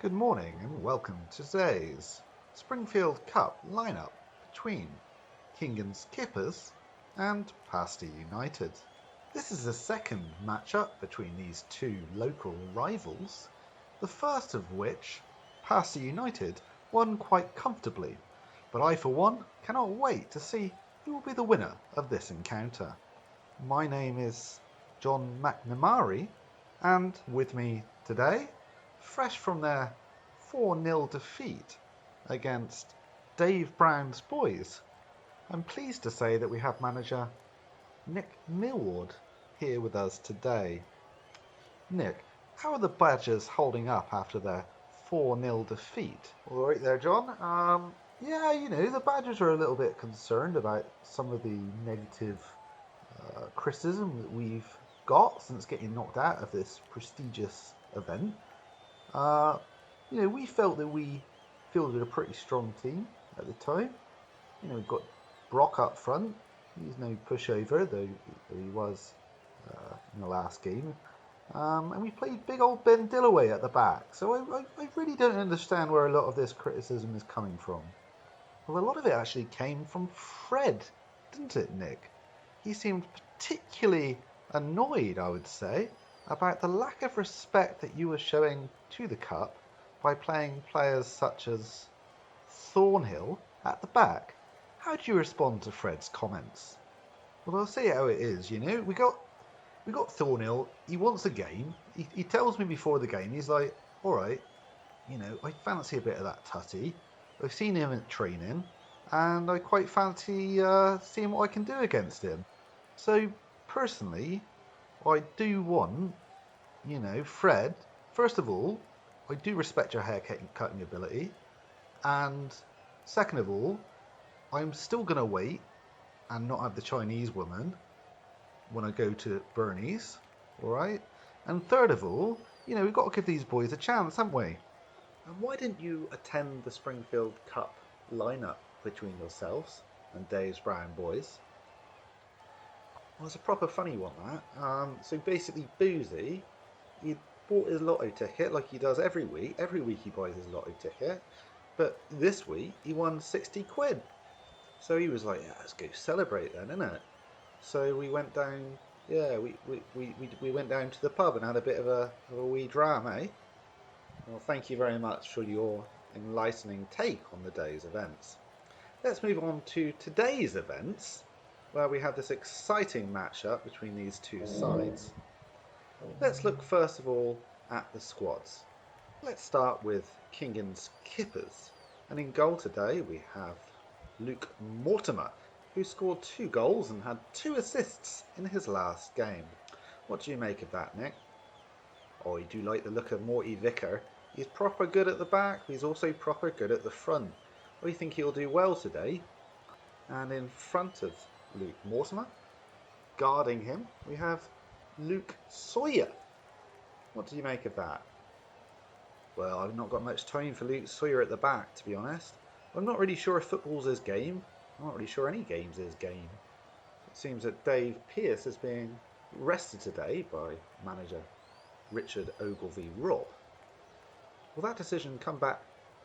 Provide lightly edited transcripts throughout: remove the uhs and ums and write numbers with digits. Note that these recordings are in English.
Good morning and welcome to today's Springfield Cup lineup between Kingan's Kippers and Pasty United. This is the second matchup between these two local rivals, the first of which Pasty United won quite comfortably, but I for one cannot wait to see who will be the winner of this encounter. My name is John McNamara, and with me today, fresh from their 4-0 defeat against Dave Brown's boys, I'm pleased to say that we have manager Nick Millward here with us today. Nick, how are the Badgers holding up after their 4-0 defeat? All right there, John. The Badgers are a little bit concerned about some of the negative criticism that we've got since getting knocked out of this prestigious event. We felt that we fielded a pretty strong team at the time. We've got Brock up front. He's no pushover, though he was in the last game. And we played big old Ben Dillaway at the back. So I really don't understand where a lot of this criticism is coming from. Well, a lot of it actually came from Fred, didn't it, Nick? He seemed particularly annoyed, I would say, about the lack of respect that you were showing to the Cup by playing players such as Thornhill at the back. How do you respond to Fred's comments? Well, I'll say how it is, We got Thornhill, he wants a game. He tells me before the game, he's like, all right, I fancy a bit of that tutty. I've seen him at training, and I quite fancy seeing what I can do against him. So, personally, I do want, Fred, first of all, I do respect your haircutting ability, and second of all, I'm still going to wait and not have the Chinese woman when I go to Bernie's, alright? And third of all, we've got to give these boys a chance, haven't we? And why didn't you attend the Springfield Cup lineup between yourselves and Dave's Brown boys? Well, it's a proper funny one, that. So basically, Boozy, he bought his lotto ticket like he does every week. Every week he buys his lotto ticket. But this week, he won 60 quid. So he was like, yeah, let's go celebrate then, innit? So we went down, we went down to the pub and had a bit of a wee dram, eh? Well, thank you very much for your enlightening take on the day's events. Let's move on to today's events, where we have this exciting matchup between these two sides. Let's look first of all at the squads. Let's start with Kingan's Kippers. And in goal today we have Luke Mortimer, who scored 2 goals and had 2 assists in his last game. What do you make of that, Nick? Oh, I do like the look of Morty Vicker. He's proper good at the back, but he's also proper good at the front. I think he'll do well today. And in front of Luke Mortimer, guarding him, we have Luke Sawyer. What do you make of that? Well, I've not got much time for Luke Sawyer at the back, to be honest. I'm not really sure if football's his game. I'm not really sure any game's his game. It seems that Dave Pearce is being rested today by manager Richard Ogilvie Robb. Will that decision come back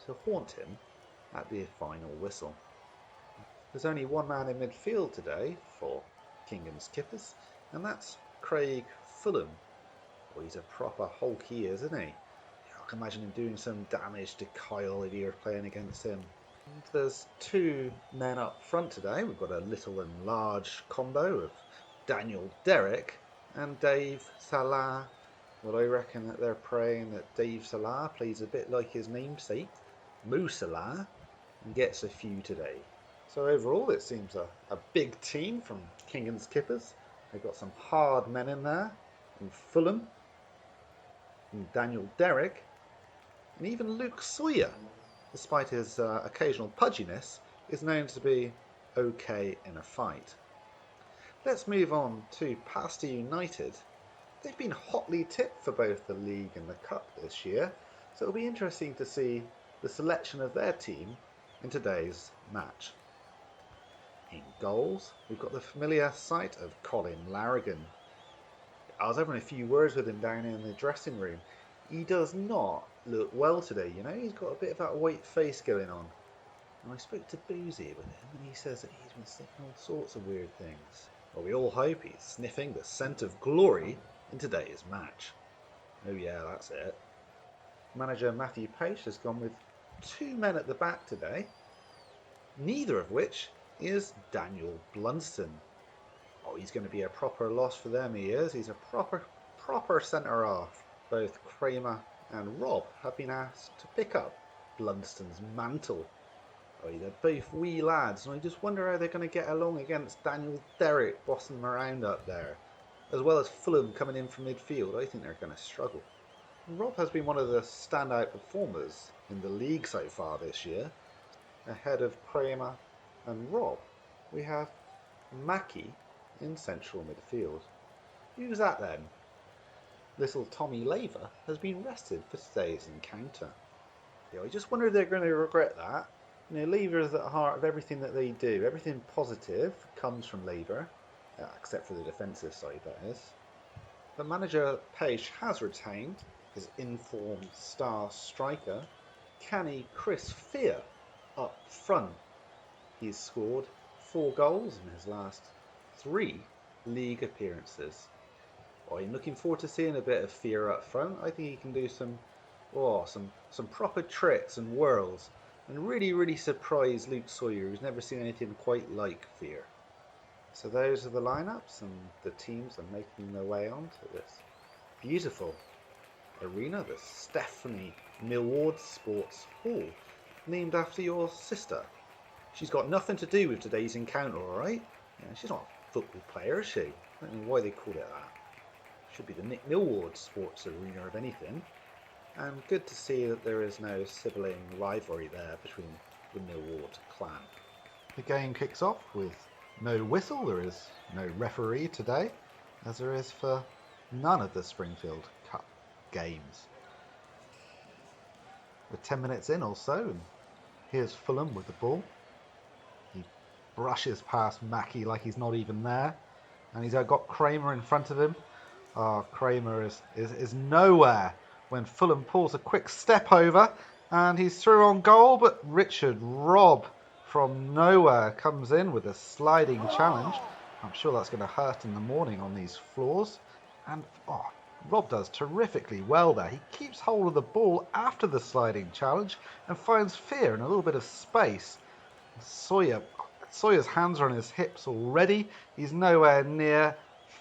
to haunt him at the final whistle? There's only one man in midfield today for Kingan's Kippers, and that's Craig Fulham. Well, he's a proper Hulk, he is, isn't he? I can imagine him doing some damage to Kyle if he were playing against him. And there's 2 men up front today. We've got a little and large combo of Daniel Derrick and Dave Salah. Well, I reckon that they're praying that Dave Salah plays a bit like his namesake, Mo Salah, and gets a few today. So overall, it seems a big team from Kingan's Kippers. They've got some hard men in there, and Fulham, and Daniel Derrick, and even Luke Sawyer, despite his occasional pudginess, is known to be okay in a fight. Let's move on to Pasty United. They've been hotly tipped for both the league and the cup this year, so it'll be interesting to see the selection of their team in today's match. In goals, we've got the familiar sight of Colin Larrigan. I was having a few words with him down in the dressing room. He does not look well today, you know. He's got a bit of that white face going on. And I spoke to Boozy with him, and he says that he's been sniffing all sorts of weird things. Well, we all hope he's sniffing the scent of glory in today's match. Oh yeah, that's it. Manager Matthew Page has gone with 2 men at the back today, neither of which is Daniel Blunston. Oh, he's going to be a proper loss for them, he is. He's a proper centre-half. Both Kramer and Rob have been asked to pick up Blunston's mantle. Oh, they're both wee lads, and I just wonder how they're going to get along against Daniel Derrick bossing them around up there. As well as Fulham coming in from midfield, I think they're going to struggle. Rob has been one of the standout performers in the league so far this year. Ahead of Kramer and Rob, we have Mackie in central midfield. Who's that then? Little Tommy Laver has been rested for today's encounter. Yeah, I just wonder if they're going to regret that. You know, Laver is at the heart of everything that they do. Everything positive comes from Laver, except for the defensive side, that is. But manager Page has retained his informed star striker, canny Chris Fear, up front. He's scored 4 goals in his last 3 league appearances. Oh, I'm looking forward to seeing a bit of Fear up front. I think he can do some proper tricks and whirls, and really surprise Luke Sawyer, who's never seen anything quite like Fear. So those are the lineups, and the teams are making their way onto this beautiful arena, the Stephanie Millward Sports Hall, named after your sister. She's got nothing to do with today's encounter, alright? Yeah, she's not a football player, is she? I don't know why they called it that. Should be the Nick Millward Sports Arena, if anything. And good to see that there is no sibling rivalry there between the Millward clan. The game kicks off with no whistle. There is no referee today, as there is for none of the Springfield Cup games. We're 10 minutes in or so, and here's Fulham with the ball. He brushes past Mackie like he's not even there, and he's got Kramer in front of him. Kramer is nowhere when Fulham pulls a quick step over, and he's through on goal, but Richard Robb from nowhere comes in with a sliding challenge. I'm sure that's going to hurt in the morning on these floors. And Rob does terrifically well there. He keeps hold of the ball after the sliding challenge and finds Fear in a little bit of space. Sawyer's hands are on his hips already. He's nowhere near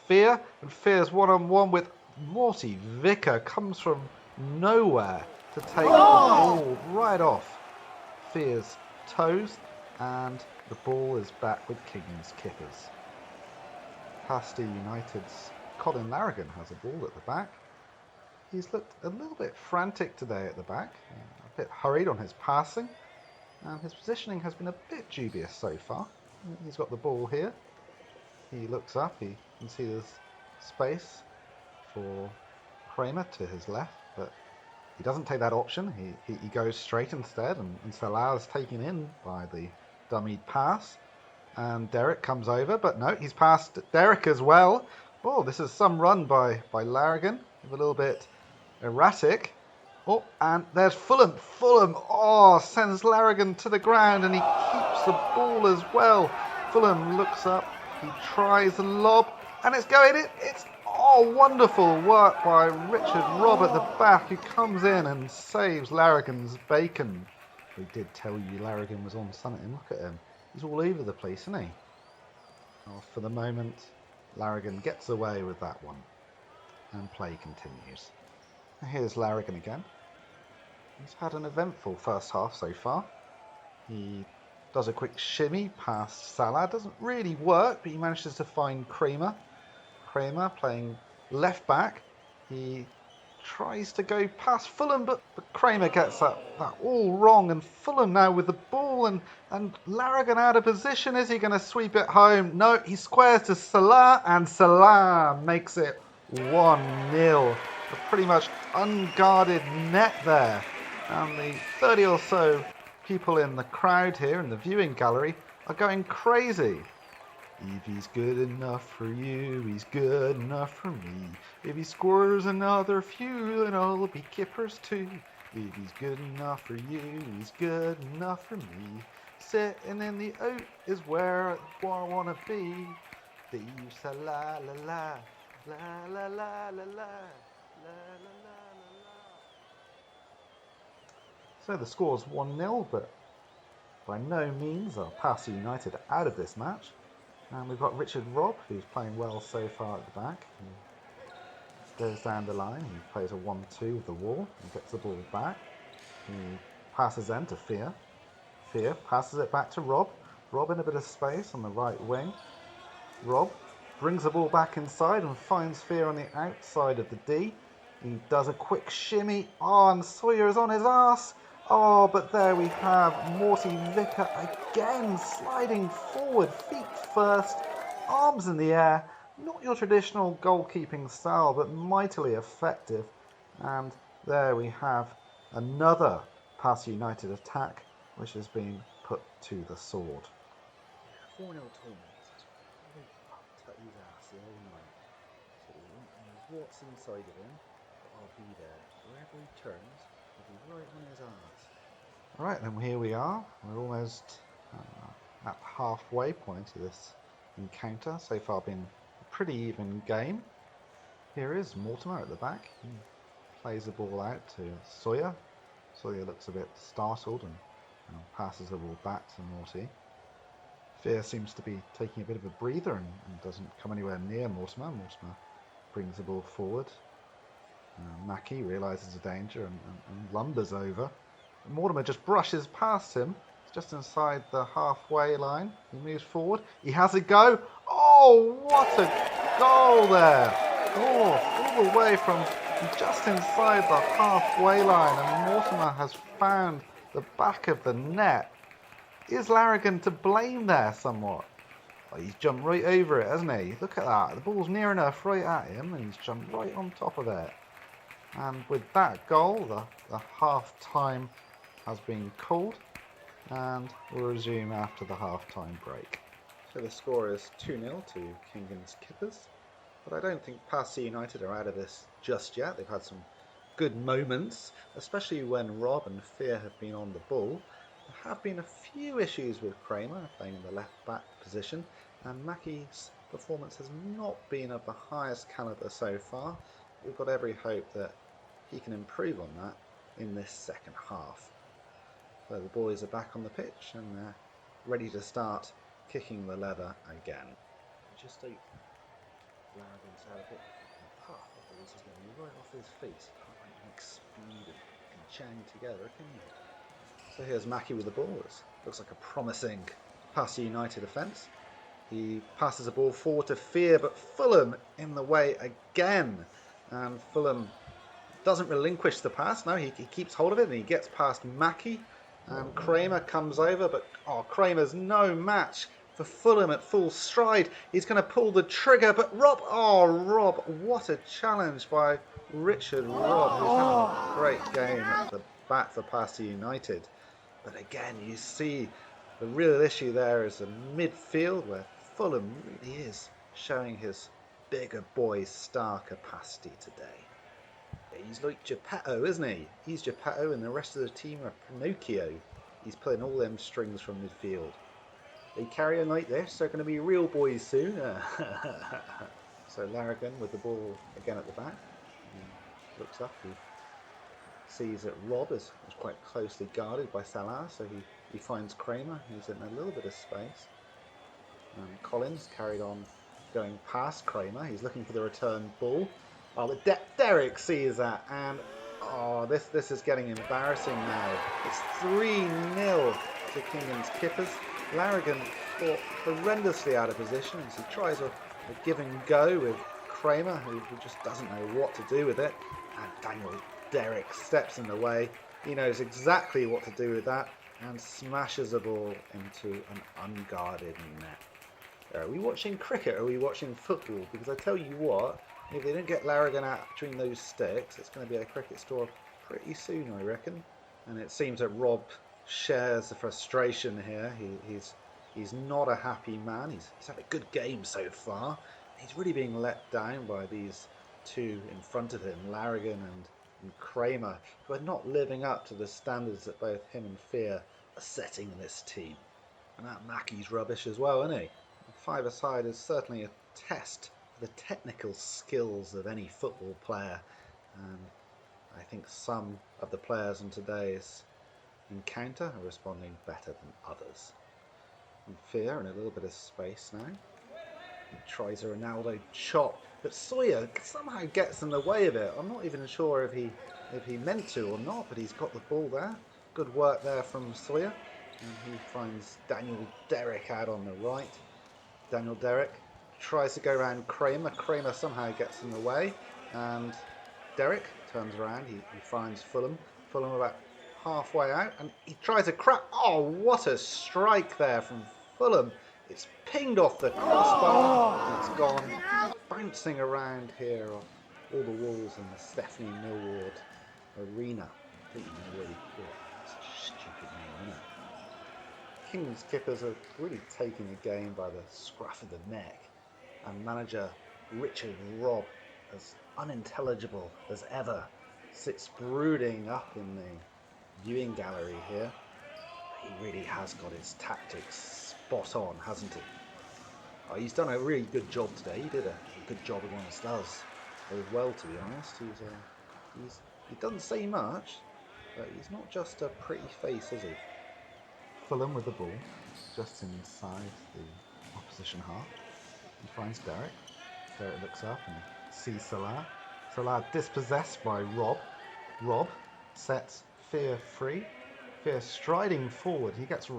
Fear, and Fear's one-on-one with Morty Vicker, comes from nowhere to take the ball right off Fear's toes, and the ball is back with Kingan's Kippers. Pasty United's Colin Larrigan has a ball at the back. He's looked a little bit frantic today at the back, a bit hurried on his passing, and his positioning has been a bit dubious so far. He's got the ball here. He looks up, he can see there's space for Kramer to his left, but he doesn't take that option. He goes straight instead, and Salah is taken in by the dummied pass. And Derrick comes over, but no, he's past Derrick as well. Oh, this is some run by Larrigan, a little bit erratic. Oh, and there's Fulham. Fulham, sends Larrigan to the ground, and he keeps the ball as well. Fulham looks up, he tries a lob, and it's going in. It's wonderful work by Richard Robb at the back, who comes in and saves Larrigan's bacon. We did tell you Larrigan was on something. Look at him. He's all over the place, isn't he? Well, for the moment, Larrigan gets away with that one, and play continues. Here's Larrigan again. He's had an eventful first half so far. He does a quick shimmy past Salah. Doesn't really work, but he manages to find Kramer. Kramer playing left back. He tries to go past Fulham, but Kramer gets that all wrong, and Fulham now with the ball, and Larrigan out of position. Is he going to sweep it home? No, he squares to Salah, and Salah makes it 1-0. A pretty much unguarded net there, and the 30 or so people in the crowd here in the viewing gallery are going crazy. If he's good enough for you, he's good enough for me. If he scores another few, then I'll be Kippers too. If he's good enough for you, he's good enough for me. Sitting in the oat is where I wanna be. Thieves, la la la la, la la la la la, la la la la. So the score's 1-0, but by no means are Pasty United out of this match. And we've got Richard Robb, who's playing well so far at the back. He goes down the line, he plays a 1-2 with the wall, and gets the ball back. He passes then to Fear. Fear passes it back to Robb. Robb in a bit of space on the right wing. Robb brings the ball back inside and finds Fear on the outside of the D. He does a quick shimmy. Oh, and Sawyer is on his ass. Oh, but there we have Morty Vicker again sliding forward, feet first, arms in the air. Not your traditional goalkeeping style, but mightily effective. And there we have another Pasty United attack, which has been put to the sword. 4-0 Tommies. Tut his ass the whole night. So he won't know what's inside of him, but I'll be there. Wherever he turns, I'll be right on his ass. Alright, then here we are. We're almost at the halfway point of this encounter. So far been a pretty even game. Here is Mortimer at the back. He plays the ball out to Sawyer. Sawyer looks a bit startled and passes the ball back to Morty. Fear seems to be taking a bit of a breather and doesn't come anywhere near Mortimer. Mortimer brings the ball forward. Mackie realises the danger and lumbers over. Mortimer just brushes past him. It's just inside the halfway line. He moves forward. He has a go. Oh, what a goal there! Oh, all the way from just inside the halfway line, and Mortimer has found the back of the net. Is Larrigan to blame there somewhat? Oh, he's jumped right over it, hasn't he? Look at that. The ball's near enough right at him, and he's jumped right on top of it. And with that goal, the half-time has been called, and we'll resume after the half-time break. So the score is 2-0 to Kingan's Kippers, but I don't think Pasty United are out of this just yet. They've had some good moments, especially when Robb and Fear have been on the ball. There have been a few issues with Kramer playing in the left-back position, and Mackie's performance has not been of the highest calibre so far. We've got every hope that he can improve on that in this second half. So the boys are back on the pitch and they're ready to start kicking the leather again. Just open. Larrigan's had a bit of puff. The ball's going right off his face. Can't explode and chang together, can you? So here's Mackie with the ball. It looks like a promising Pasty United offence. He passes the ball forward to Fear, but Fulham in the way again. And Fulham doesn't relinquish the pass. No, he keeps hold of it and he gets past Mackie. And Kramer comes over, but Kramer's no match for Fulham at full stride. He's going to pull the trigger, but Robb, what a challenge by Richard Robb, who's having a great game at the back for Pasty United. But again, you see the real issue there is the midfield, where Fulham really is showing his bigger boy star capacity today. He's like Geppetto, isn't he? He's Geppetto and the rest of the team are Pinocchio. He's pulling all them strings from midfield. They carry on like this, they're going to be real boys soon. So Larrigan with the ball again at the back. He looks up, he sees that Robb is quite closely guarded by Salah, so he finds Kramer, who's in a little bit of space. Collins carried on going past Kramer. He's looking for the return ball. Oh, but Derek sees that, and this is getting embarrassing now. It's 3-0 to Kingan's Kippers. Larrigan fought horrendously out of position as he tries a give and go with Kramer, who just doesn't know what to do with it. And Daniel Derrick steps in the way. He knows exactly what to do with that and smashes the ball into an unguarded net. Are we watching cricket or are we watching football? Because I tell you what, if they don't get Larrigan out between those sticks, it's going to be a cricket store pretty soon, I reckon. And it seems that Robb shares the frustration here. He's not a happy man. He's had a good game so far. He's really being let down by these two in front of him, Larrigan and and Kramer, who are not living up to the standards that both him and Fear are setting in this team. And that Mackey's rubbish as well, isn't he? A five-a-side is certainly a test for the technical skills of any football player, and I think some of the players in today's encounter are responding better than others. And Fear in a little bit of space now. He tries a Ronaldo chop, but Sawyer somehow gets in the way of it. I'm not even sure if he meant to or not, but he's got the ball there. Good work there from Sawyer. And he finds Daniel Derrick out on the right. Daniel Derrick tries to go around Kramer. Kramer somehow gets in the way. And Derrick turns around. He finds Fulham. Fulham about halfway out. And he tries a crack. Oh, what a strike there from Fulham. It's pinged off the crossbar. And it's gone bouncing around here off all the walls in the Stephanie Millward Arena. I think you know where you call it. It's a stupid name, isn't it? King's Kippers are really taking the game by the scruff of the neck, and manager Richard Robb, as unintelligible as ever, sits brooding up in the viewing gallery here. He really has got his tactics spot on, hasn't he? Oh, he's done a really good job today. He did a good job against us as well, to be honest. He doesn't say much, but he's not just a pretty face, is he? Fulham with the ball, just inside the opposition half. He finds Derrick. Derrick looks up and sees Salah. Salah dispossessed by Robb. Robb sets Fear free. Fear striding forward. He gets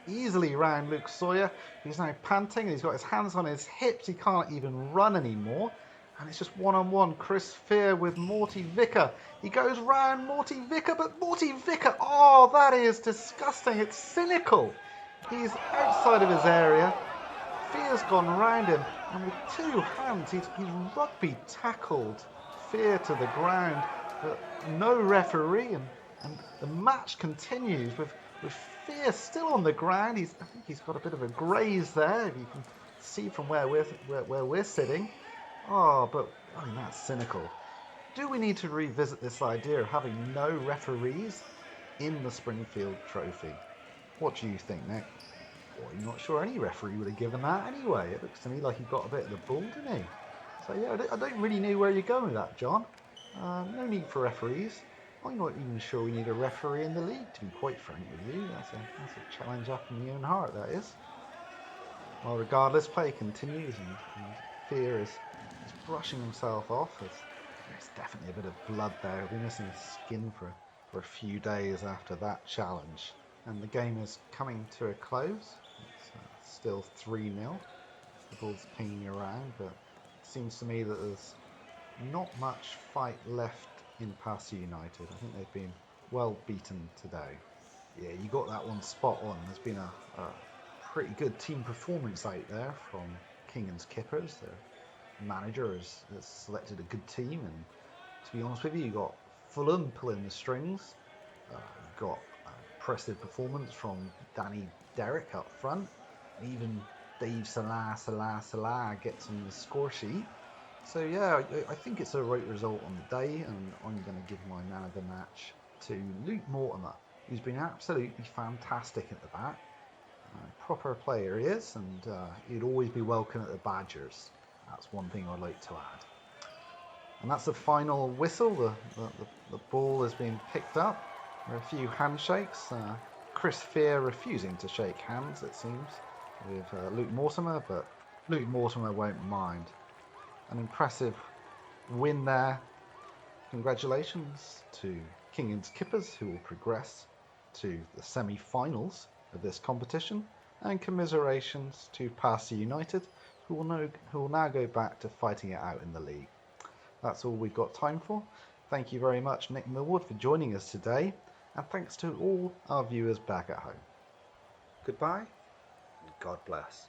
easily round Luke Sawyer. He's now panting. He's got his hands on his hips. He can't even run anymore. And it's just one-on-one. Chris Fear with Morty Vicker. He goes round Morty Vicker, but Morty Vicker, oh, that is disgusting. It's cynical. He's outside of his area. Fear's gone round him, and with two hands, he's rugby tackled Fear to the ground. But no referee, and the match continues with Fear still on the ground. I think he's got a bit of a graze there. You can see from where we're sitting. Oh, but I mean, that's cynical. Do we need to revisit this idea of having no referees in the Springfield Trophy? What do you think, Nick? Well, I'm not sure any referee would have given that anyway. It looks to me like he got a bit of the ball, didn't he? So yeah, I don't really know where you're going with that, John. No need for referees. I'm not even sure we need a referee in the league, to be quite frank with you. That's a challenge up in your own heart, that is. Well, regardless, play continues, and Fear is brushing himself off. There's definitely a bit of blood there. He'll be missing his skin for a few days after that challenge. And the game is coming to a close. It's still 3-0. The ball's pinging around, but it seems to me that there's not much fight left in Pasty United. I think they've been well beaten today. Yeah, you got that one spot on. There's been a pretty good team performance out there from Kingan's Kippers. Their manager has selected a good team, and to be honest with you, you got Fulham pulling the strings. You've got impressive performance from Danny Derrick up front. Even Dave Salah gets on the score sheet. So yeah, I think it's a right result on the day, and I'm going to give my man of the match to Luke Mortimer, who's been absolutely fantastic at the back. Proper player he is, and he'd always be welcome at the Badgers. That's one thing I'd like to add. And that's the final whistle. The ball has been picked up. There are a few handshakes. Chris Fear refusing to shake hands, it seems, with Luke Mortimer, but Luke Mortimer won't mind. An impressive win there. Congratulations to Kingan's Kippers, who will progress to the semi-finals of this competition, and commiserations to Pasty United, who will now go back to fighting it out in the league. That's all we've got time for. Thank you very much, Nick Millward, for joining us today, and thanks to all our viewers back at home. Goodbye, and God bless.